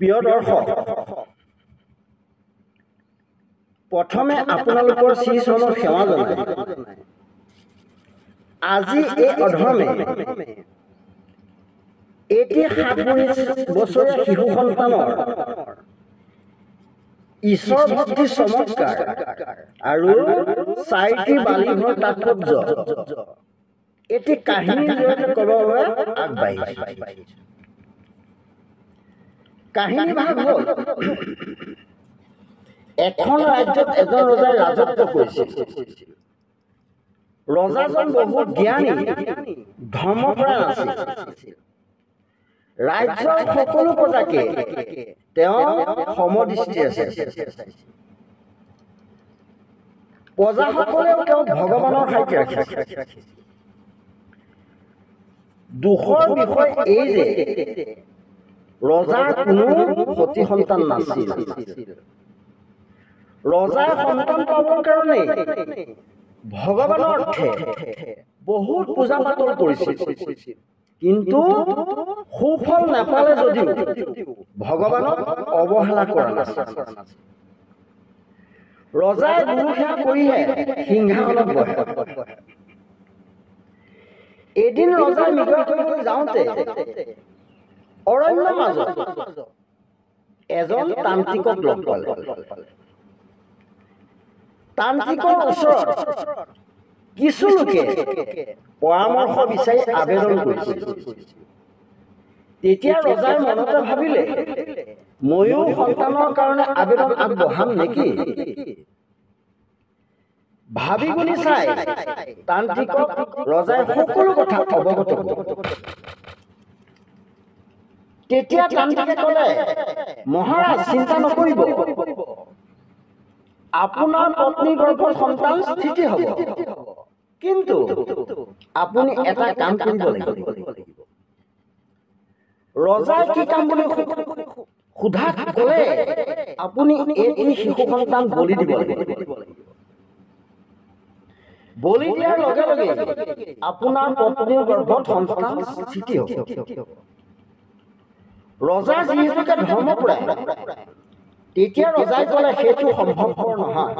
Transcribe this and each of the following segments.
প্ৰিয় দৰ্শক, প্ৰথমে আপোনালোকৰ শ্ৰী চৰণৰ সেৱা জনাই আজি এই অধমে এটি 7 বছৰীয়া শিশু সন্তানৰ ঈশ্বৰ ভক্তি চমৎকাৰ আৰু 4টি বালিঘৰ তাৎপৰ্য এটি কাহিনীৰ জৰিয়তে ক'বৰ বাবে আগবাঢ়িছে। কাহিনী ভাগ হ'ল, এখন ৰাজ্যত এজন ৰজাই ৰাজত্ব কৰিছিল। ৰজাজন বহুত জ্ঞানী, ধৰ্মপৰায়ণ আছিল। ৰাজ্যৰ সকলো প্ৰজাকে তেওঁ সমদৃষ্টিৰে চাইছিল। প্ৰজাসকলেও তেওঁক ভগৱানৰ ঠাইত ৰাখিছিল। দুখৰ বিষয় এই যে ৰজাৰ কোনো সতি সন্তান নাছিল। ৰজাৰ সন্তান পাবৰ কাৰণে ভগৱানৰ অৰ্থে বহুত পূজা পাতল কৰিছিল, কিন্তু সুফল নাপালে যদিও ভগৱানক অৱহেলা কৰা নাছিল। ৰজাই গুৰু সেৱা কৰিহে সিংহাসনত বহে। এদিন ৰজাই মৃগয়ালৈ যাওঁতে অৰণ্যৰ মাজত এজন তান্ত্ৰিকক লগ পালে। তান্ত্ৰিকৰ ওচৰত কিছু লোকে পৰামৰ্শ বিচাৰি আবেদন কৰিছিল। তেতিয়া ৰজাই মনতে ভাবিলে, ময়ো সন্তানৰ কাৰণে আবেদন আগবঢ়াম নেকি। ভাবি গুণি চাই তান্ত্ৰিকক ৰজাই সকলো কথা অৱগত কৰিলে। তেতিয়া তান্ত্ৰিকে ক'লে, মহাৰাজ চিন্তা নকৰিব, আপোনাৰ পত্নীৰ গৰ্ভত সন্তান স্থিতি হ'ব, কিন্তু আপুনি এটা কাম কৰিব লাগিব। ৰজাই কি কাম বুলি সোধাত ক'লে, আপুনি এটি শিশু সন্তান বলি দিব লাগিব। বলি দিয়াৰ লগে লগে আপোনাৰ পত্নীৰ গৰ্ভত সন্তান স্থিতি হ'ব। ৰজা যিহেতুকে ধৰ্মপৰায়ণ, তেতিয়া ৰজাই ক'লে, সেইটো সম্ভৱপৰ নহয়,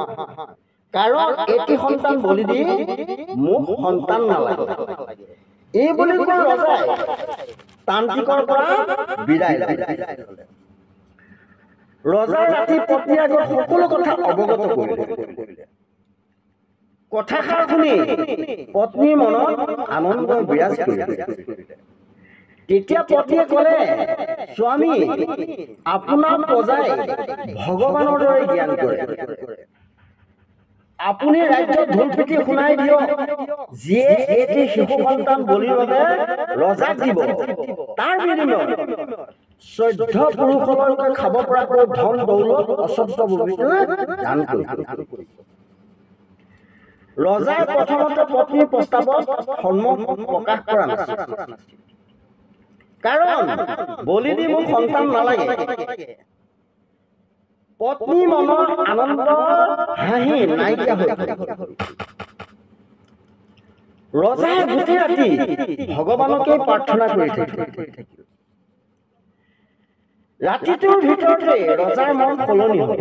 কাৰণ এটি সন্তান বলি দি মোক সন্তান নালাগে। এই বুলি কৈ ৰজাই তান্ত্ৰিকৰ পৰা বিদায় ল'লে। ৰজাই ৰাতি পত্নীৰ আগত সকলো কথা অৱগত কৰিলে। কথাষাৰ শুনি পত্নীৰ মনত আনন্দ বিৰাজ কৰিলে। তেতিয়া পত্নীয়ে ক'লে, স্বামী, আপোনাৰ প্ৰজাই ভগৱানৰ দৰে জ্ঞান কৰে। আপুনি ৰাজ্যত ঢোল পিটি শুনাই দিয়ক, যিয়ে এটি শিশু সন্তান বলিৰ বাবে ৰজাক দিব, তাৰ বিনিময়ত 14 পুৰুষলৈকে খাব পৰাকৈ ধন দৌলত অচব্য ভূমিটোৱে দান কৰিব। ৰজাই প্ৰথমতে পত্নীৰ প্ৰস্তাৱত সন্মত প্ৰকাশ কৰা নাছিল, কাৰণ বলি দি মোক সন্তান নালাগে। পত্নী মনৰ আনন্দ হাঁহি নাইকিয়া হৈ ৰজাই গোটেই ৰাতি ভগৱানকে প্ৰাৰ্থনা কৰি থাকিল। ৰাতিটোৰ ভিতৰতে ৰজাৰ মন সলনি হ'ল।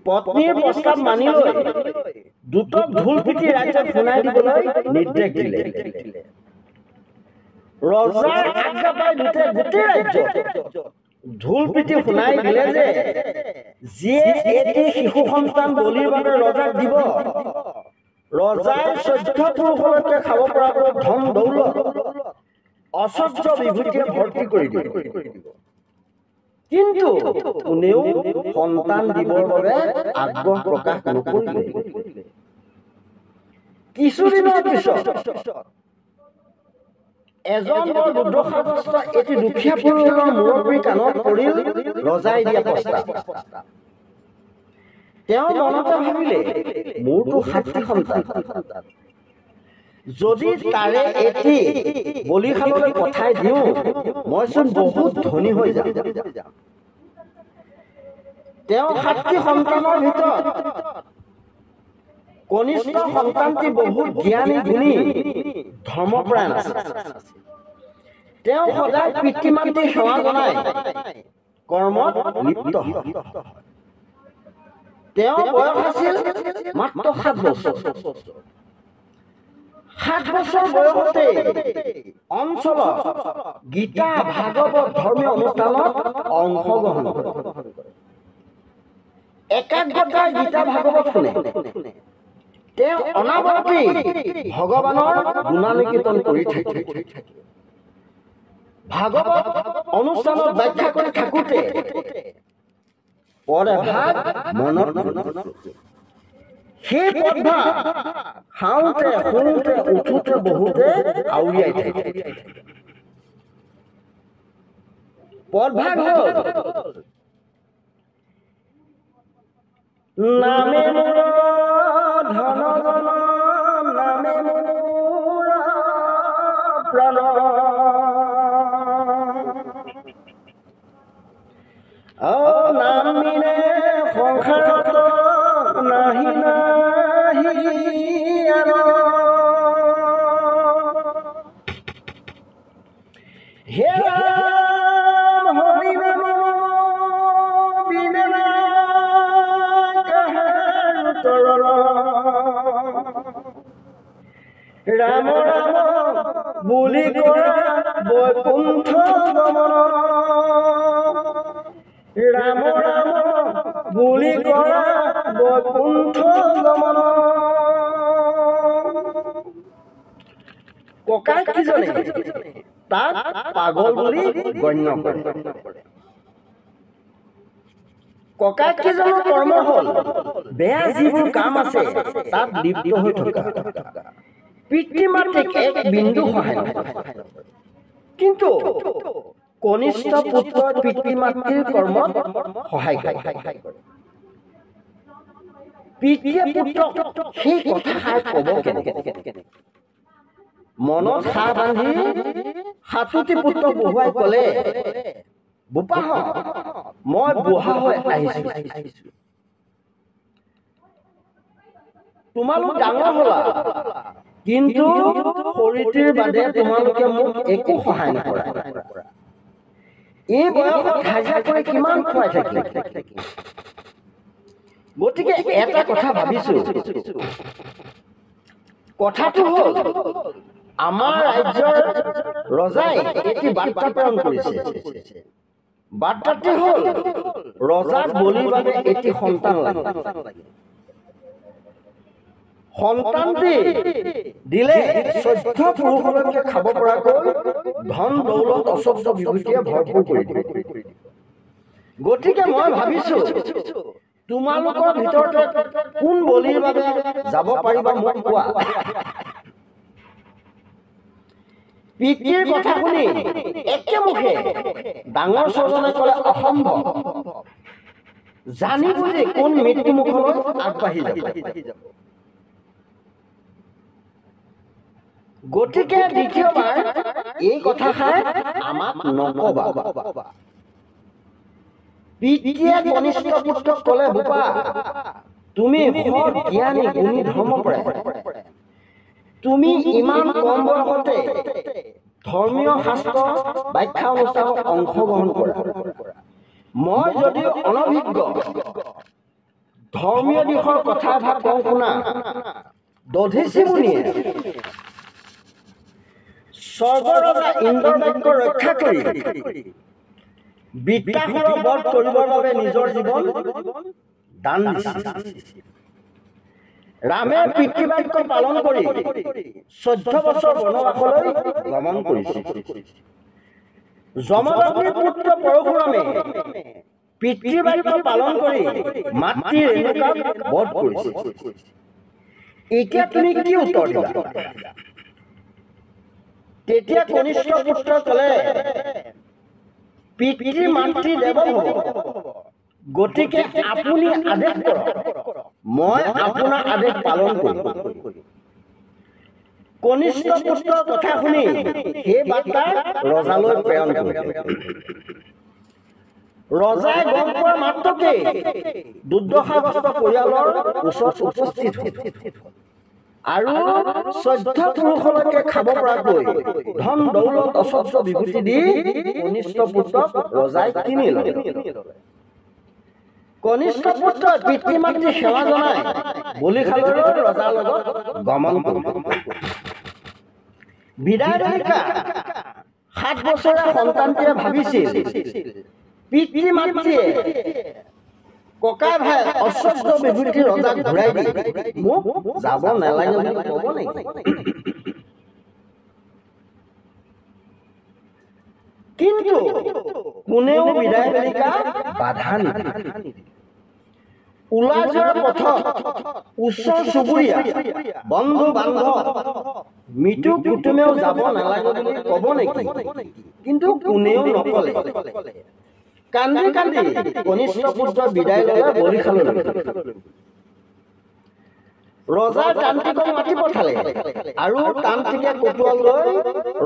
পত্নীৰ প্ৰস্তাৱ মানি লৈ দুটক ঢোল পিটি ৰাজ্যত শুনাই দিবলৈ নিৰ্দেশ দিলে। ৰজাৰ আজ্ঞা পাই গোটেই ৰাজ্যত ঢোল পিটি শুনাই দিলে যে যিয়ে এটি শিশু সন্তান বলিৰ বাবে ৰজাক দিব, ৰজাই 14 পুৰুষলৈকে খাব পৰাকৈ ধন দৌলত অচব্য বিভূতিয়ে ভৰ্তি কৰি দিব। কিন্তু কোনেও সন্তান দিবৰ বাবে আগ্ৰহ প্ৰকাশ নকৰিলে। কিছুদিনৰ পিছত এজন বৰ দুৰ্দশাগ্ৰস্ত এটি দুখীয়া পৰিয়ালৰ মুৰব্বীৰ কাণত পৰিল ৰজাই দিয়া প্ৰস্তাৱ। তেওঁ মনতে ভাবিলে, মোৰতো 7টি সন্তান, যদি তাৰে এটি বলিশাললৈ পঠাই দিওঁ, মইচোন বহুত ধনী হৈ যাম। তেওঁ 7টি সন্তানৰ ভিতৰত কনিষ্ঠ সন্তানটি বহুত জ্ঞানী গুণী ধৰ্মপৰায়ণ আছিল। তেওঁ সদায় পিতৃ মাতৃৰ সেৱা জনাই কৰ্মত লিপ্ত হয়। তেওঁৰ বয়স আছিল মাত্ৰ 7 বছৰ। 7 বছৰ বয়সতে অঞ্চলত গীতা ভাগৱত ধৰ্মীয় অনুষ্ঠানত অংশগ্ৰহণ কৰে। একাগ্ৰতাৰ গীতা ভাগৱত শুনে। তেওঁ অনাবৰতেই ভগৱানৰ গুণানুকীৰ্তন কৰি থাকে। ভাগৱত অনুষ্ঠানত ব্যাখ্যা কৰি থাকোঁতে পদ এভাগ মনত সেই পদভাগ খাওঁতে শুওঁতে উঠোতে বহুতে আউৰিয়াই থাকে। পদভাগ হ'ল নামে মোৰ ধন জন নামে মোৰ প্ৰাণ নামিনে সংসাৰত নাহি নাহি হে ৰাম হৰি নাম বিনে ৰাম ৰাম বুলি কৰা বৈকুণ্ঠ গমন ৰাম ৰাম বুলি কৰা বৈকুণ্ঠ গমন। ককাই কিজনে তাক পাগল বুলি গণ্য কৰে। ককাই কিজনৰ কৰ্ম হ'ল বেয়া যিবোৰ কাম আছে তাত লিপ্ত হৈ থকা। পিতৃ মাতৃক এক বিন্দু সহায় নকৰে। কিন্তু কনিষ্ঠ পুত্ৰৰ পিতৃ মাতৃৰ কৰ্মত সহায় কৰে। পিতৃয়ে পুত্ৰক সেই কথাষাৰ ক'ব কেনেকে? মনত সাৰ বান্ধি সাতুতি পুত্ৰক বহুৱাই ক'লে, বোপাহঁত মই বুঢ়া হৈ আহিছো, তোমালোক ডাঙৰ হ'লা, কিন্তু শৰীৰটিৰ বাদে তোমালোকে মোক একো সহায় নকৰা। এই বয়সত হাজিৰা কৰি কিমান খুৱাই থাকিম? গতিকে এটা কথা ভাবিছো, কথাটো হ'ল আমাৰ ৰাজ্যৰ ৰজাই এটি বাৰ্তা প্ৰেৰণ কৰিছে। বাৰ্তাটি হ'ল ৰজাক বলিৰ বাবে এটি সন্তান লাগে। সন্তানটি দিলে 14 পুৰুষলৈকে খাব পৰাকৈ ধন দৌলত ঐশ্বৰ্য বিভূতিয়ে ভৰপূৰ কৰি দিব। গতিকে মই ভাবিছো তোমালোকৰ ভিতৰতে কোন বলিৰ বাবে যাব পাৰিবা মোক কোৱা। পিতৃৰ কথা শুনি একেমুখে ডাঙৰ ছজনে ক'লে, অসম্ভৱ, জানি বুজি কোন মৃত্যু মুখলৈ আগবাঢ়ি যাব। গতিকে দ্বিতীয়বাৰ এই কথাষাৰ আমাক নকবা। পিতৃয়ে কনিষ্ঠ পুত্ৰক ক'লে, বোপা তুমি সৎ জ্ঞানী গুণী ধৰ্মপৰায়ণ, তুমি ইমান কম বয়সতে ধৰ্মীয় শাস্ত্ৰ ব্যাখ্যা অনুষ্ঠানত অংশগ্ৰহণ কৰা। মই যদিও অনভিজ্ঞ, ধৰ্মীয় দিশৰ কথা এভাগ কওঁ শুনা। দধিচি মুনিয়ে স্বৰ্গৰজা ইন্দ্ৰৰ বাক্য ৰক্ষা কৰি বৃত্তাসুৰক বধ কৰিবৰ বাবে নিজৰ জীৱন দান দিছিল। ৰামে পিতৃবাক্য পালন কৰি 14 বছৰ বনবাসলৈ গমন কৰিছিল। যমদগ্নিৰ পুত্ৰ পৰশুৰামে পিতৃবাক্য পালন কৰি মাতৃ ৰেণুকাক বধ কৰিছিল। এতিয়া তুমি কি উত্তৰ দিবা? তেতিয়া কনিষ্ঠ পুত্ৰ ক'লে, পিতৃ মাতৃ দেৱ হ'ব, গতিকে আপুনি আদেশ কৰক, মই আপোনাৰ আদেশ পালন কৰিম। কনিষ্ঠ পুত্ৰৰ কথা শুনি সেই বাৰ্তা ৰজালৈ প্ৰেৰণ কৰিলে। ৰজাই গম পোৱা মাত্ৰকে দুৰ্দশাগ্ৰস্ত পৰিয়ালৰ ওচৰত উপস্থিত হ'ল। আৰু 14 পুৰুষলৈকে খাব পৰাকৈ ধন দৌলত অস্ত্ৰ বিভূতি দি কনিষ্ঠ পুত্ৰক ৰজাই কিনি ল'লে। কনিষ্ঠ পুত্ৰই পিতৃ মাতৃ সেৱা জনাই বলিশাললৈ ৰজাৰ লগত গমন কৰিলে। বিদায় বেলিকা 7 বছৰীয়া সন্তানটিয়ে ভাবিছিল পিতৃ মাতৃয়ে ককাই ভাই অস্ত্ৰ বিভূতি ৰজাক ঘূৰাই দি মোক যাব নালাগে বুলি ক'ব নেকি? কিন্তু কোনেও বিদায় বেলিকা বাধা নিদিলে। ওলাই যোৱাৰ পথত ওচৰ চুবুৰীয়া বন্ধু বান্ধৱ মৃত্যু কুটুমেও যাব নালাগে বুলি ক'ব নেকি? কিন্তু কোনেও নকলে। কান্দি কান্দি কনিষ্ঠ পুত্ৰ বিদায় ল'লে বলিশাললৈ। ৰজাৰ তান্ত্ৰিকক মাতি পঠালে আৰু তান্ত্ৰিকে কটুৱাল লৈ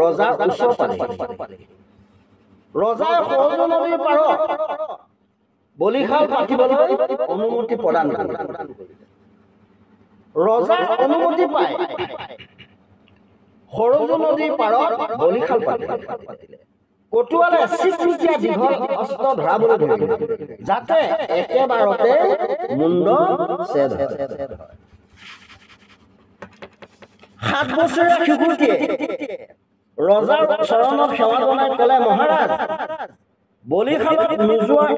ৰজাৰ ওচৰ পালে। ৰজাই সৰজু নদীৰ পাৰত বলিশাল পাতিবলৈ অনুমতি প্ৰদান কৰিলে। ৰজাৰ অনুমতি পাই সৰজু নদীৰ পাৰত বলিশাল পাতিলে। কটুৱালে চিকচিকীয়া দীঘল অস্ত্ৰ ধৰাবলৈ ধৰিলে যাতে একেবাৰতে মুণ্ড ছেদ হয়। 7 বছৰীয়া শিশুটিয়ে ৰজাৰ চৰণত সেৱা জনাই ক'লে, মহাৰাজ, বলিশালত নোযোৱাৰ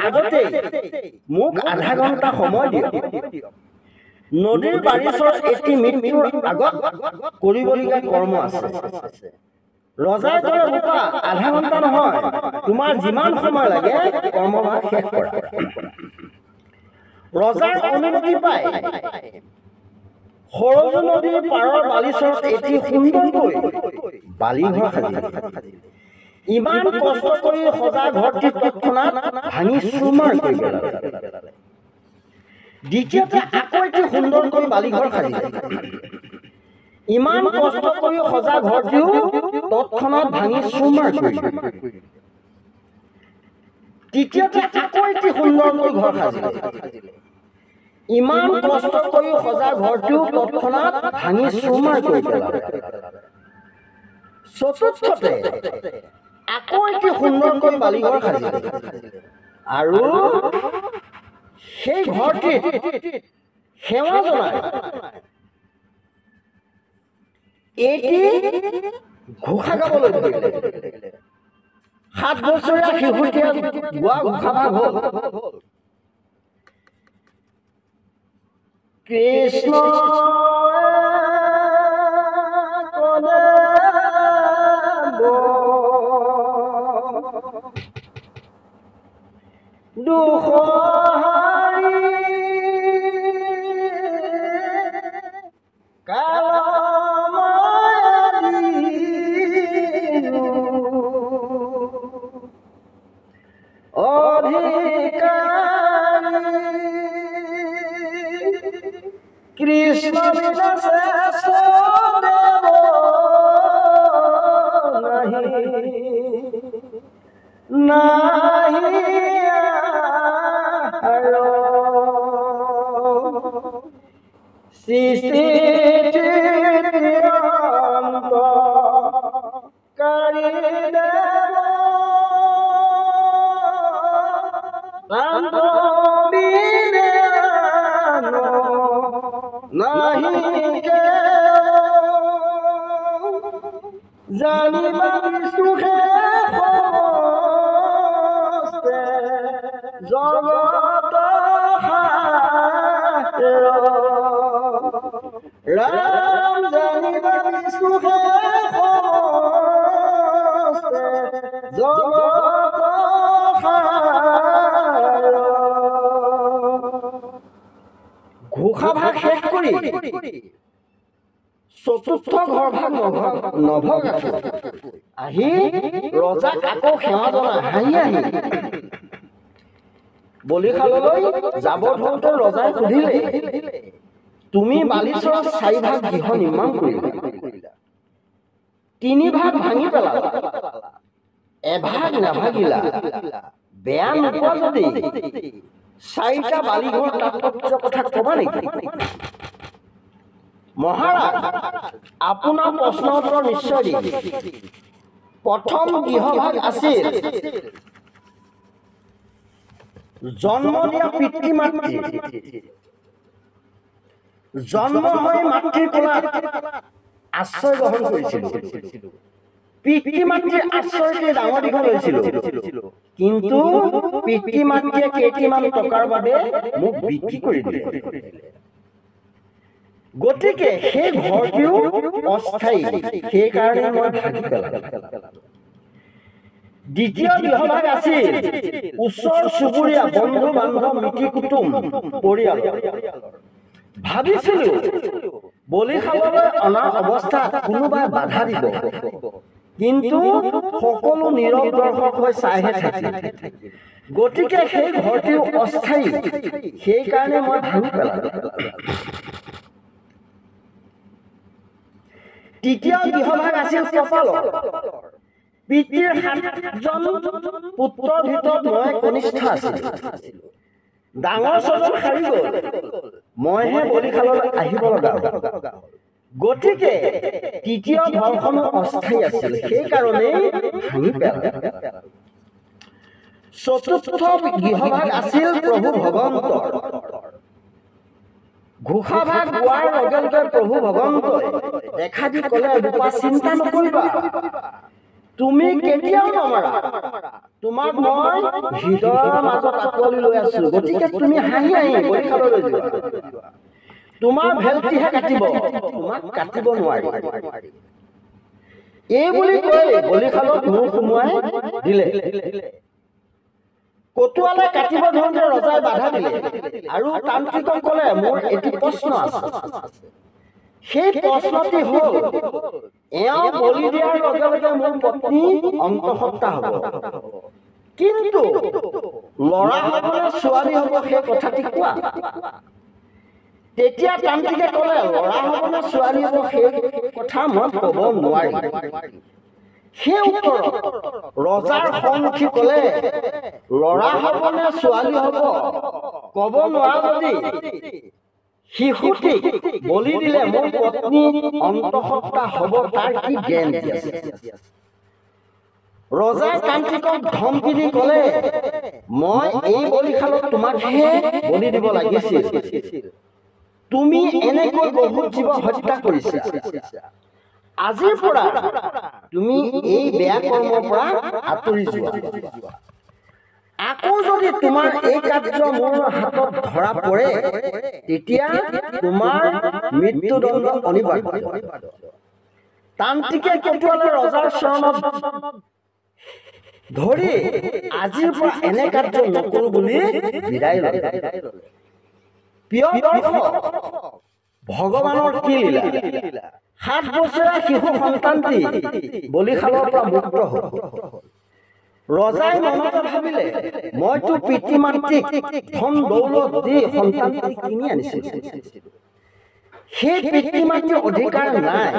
আগতেই মোক আধা ঘণ্টা সময় দিয়ক। নদীৰ বাৰিচৰ এটি মৃত্যুৰ আগত কৰিবলগীয়া কৰ্ম আছে। ৰজাই ক'লে, বোপা, আধা ঘণ্টা নহয়, তোমাৰ যিমান সময় লাগে কৰ্মভাগ শেষ কৰা। ৰজাৰ অনুমতি পাই সৰজু নদীৰ পাৰৰ বালিচৰত এটি সুন্দৰকৈ বালিঘৰ সাজিলে। ইমান কষ্ট কৰি সজা ঘৰটি তৎক্ষণাত ভাঙি চুৰমাৰ কৰি পেলালে। দ্বিতীয়তে আকৌ এটি সুন্দৰকৈ বালিঘৰ সাজিলে। ইমান কষ্ট কৰি সজা ঘৰটিও তৎক্ষণাত ভাঙি চুৰমাৰ কৰিলে। তৃতীয়তে আকৌ এটি সুন্দৰকৈ ঘৰ সাজিলে। ইমান কষ্ট কৰি সজা ঘৰটিও তৎক্ষণাত ভাঙি চুৰমাৰ কৰি পেলালে। চতুৰ্থতে আকৌ এটি সুন্দৰকৈ বালিঘৰ সাজিলে আৰু সেই ঘৰটিত সেৱা জনাই এটি ঘোষা গাবলৈ ধৰিলে। 7 বছৰীয়া শিশুটিয়ে গোৱা ঘোষাভাগ হ'ল, কৃষ্ণ দুখহাৰী কৃষ্ণ জানিবা বিষ্ণুহে সমস্তে জগত ৰাম জানিবা বিষ্ণুহে সমস্তে জগত ঘোষাভাগ শেষ কৰি চতুৰ্থ ঘৰ ভাগ নভগ আহি ৰজাক আকৌ সেৱা জনাই হাঁহি হাঁহি বলিশাললৈ যাব ধৰোঁতে ৰজাই সুধিলে, তুমি বালিচৰত 4 ভাগ গৃহ নিৰ্মাণ কৰিলা, 3 ভাগ ভাঙি পেলালা, এভাগ নাভাগিলা, বেয়া নোপোৱা যদি 4টা বালিঘৰ তাৎপৰ্যৰ কথা ক'বা নেকি? মহাৰাজ, আপোনাৰ প্ৰশ্নৰ উত্তৰ নিশ্চয় দিম। প্ৰথম গৃহভাগ আছিল জন্ম দিয়া পিতৃ মাতৃ। জন্ম হৈ মাতৃৰ কোলাত আশ্ৰয় গ্ৰহণ কৰিছিল। পিতৃ মাতৃৰ আশ্ৰয়তে ডাঙৰ দীঘল হৈছিলো। কিন্তু পিতৃ মাতৃয়ে কেইটিমান টকাৰ বাবে মোক বিক্ৰী কৰি দিলে। গতিকে সেই ঘৰটিও অস্থায়ী, সেইকাৰণে মই ভাগি পেলালো। দ্বিতীয় গৃহভাগ আছিল ওচৰ চুবুৰীয়া, বন্ধু বান্ধৱ, মিতিৰ কুটুম, পৰিয়াল। ভাবিছিলো বলি খাবলৈ অনা অৱস্থাত কোনোবাই বাধা দিব, কিন্তু সকলো নীৰৱ দৰ্শক হৈ চাইহে থাকিল। গতিকে সেই ঘৰটিও অস্থায়ী, সেইকাৰণে মই ভাঙি পেলালো। তৃতীয় গৃহভাগ আছিল কপালৰ। পিতৃৰ 7জন পুত্ৰৰ ভিতৰত মই কনিষ্ঠ আছিলো। ডাঙৰ 6জন সাৰি গ'ল, মইহে বলিখাললৈ আহিব লগা হ'ল। গতিকে তৃতীয় ঘৰখনো অস্থায়ী আছিল, সেইকাৰণে ভাঙি পেলালো। চতুৰ্থ গৃহভাগ আছিল প্ৰভু ভগৱন্তৰ। ঘোষাভাগ হোৱাৰ লগে লগে প্ৰভু ভগৱন্তই দেখা দি ক'লে, ৰূপা চিন্তা নকৰিবা, তুমি কেতিয়াও নমৰা। তোমাক মই হৃদয়ৰ মাজত আঁকোৱালি লৈ আছো। গতিকে তুমি হাঁহি হাঁহি বলিখাললৈ যোৱা। তোমাৰ ভেলটিহে কাটিব, তোমাক কাটিব নোৱাৰি। এই বুলি কৈ বলিখালত মূৰ সুমুৱাই দিলে। কটুৱালে কাটিব ধৰোঁতে ৰজাই বাধা দিলে আৰু তান্ত্ৰিকক ক'লে, মোৰ এটি প্ৰশ্ন আছে। সেই প্ৰশ্নটি হ'ল, এওঁ বলি দিয়াৰ লগে লগে মোৰ পত্নী অন্তঃসত্ত্বা হ'ব, কিন্তু ল'ৰা হ'ব নে ছোৱালী হ'ব সেই কথাটি কোৱা। তেতিয়া তান্ত্ৰিকে ক'লে, ল'ৰা হ'ব নে ছোৱালী হ'ব সেই কথা মই ক'ব নোৱাৰিম। সেই উত্তৰত ৰজাৰ খং উঠি ক'লে, ল'ৰা হ'ব নে ছোৱালী হ'ব ক'ব নোৱাৰা যদি শিশুটিক বলি দিলে মোৰ পত্নী অন্তঃসত্ত্বা হ'ব, তাৰ কি গেৰেণ্টি আছে? ৰজাই তান্ত্ৰিকক ধমকি দি ক'লে, মই এই বলিখালত তোমাকহে বলি দিব লাগিছিল। তুমি এনেকৈ বহুত জীৱ হত্যা কৰিছা। আজিৰ পৰা তুমি এই বেয়া কৰ্মৰ পৰা আঁতৰি যোৱা। আকৌ যদি তোমাৰ এই কাৰ্য মোৰ হাতত ধৰা পৰে, তেতিয়া তোমাৰ মৃত্যুদণ্ড অনিবাৰ্য। তান্ত্ৰিকে কটুৱালে ৰজাৰ চৰণত ধৰি আজিৰ পৰা এনে কাৰ্য নকৰো বুলি বিদায় ল'লে। প্ৰিয় দৰ্শক, ভগৱানৰ কি লীলা! 7 বছৰীয়া শিশু সন্তানটি বলিখালৰ পৰা মুক্ত হ'ল। ৰজাই মনতে ভাবিলে, মইতো পিতৃ মাতৃক ধন দৌলত দি সন্তানটি কিনি আনিছিলো। সেই পিতৃ মাতৃৰ অধিকাৰ নাই।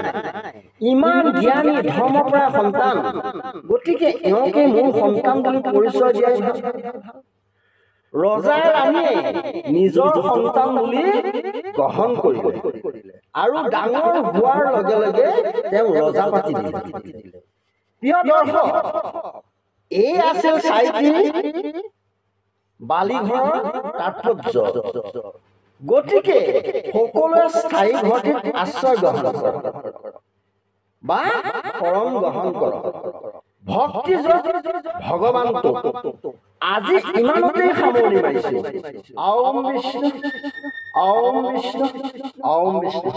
ইমান জ্ঞানী ধৰ্মপৰা সন্তান, গতিকে এওঁকে মোৰ সন্তান বুলি পৰিচয় দিয়াই ভাল। ৰজাৰ ৰাণীয়ে নিজৰ সন্তান বুলি গ্ৰহণ কৰিলে আৰু ডাঙৰ হোৱাৰ লগে লগে তেওঁ ৰজা পাতি দিলে। প্ৰিয় দৰ্শক, এই আছিল 4টি বালিঘৰৰ তাৎপৰ্য। গতিকে সকলোৱে স্থায়ী ঘৰটিত আশ্ৰয় গ্ৰহণ কৰক বা শৰণ গ্ৰহণ কৰক। ভক্তি য'ত ভগৱান ত'ত। আজি ইমানতেই সামৰণি মাৰিছো। ওম বিষ্ণু, ওম বিষ্ণু, ওম বিষ্ণু।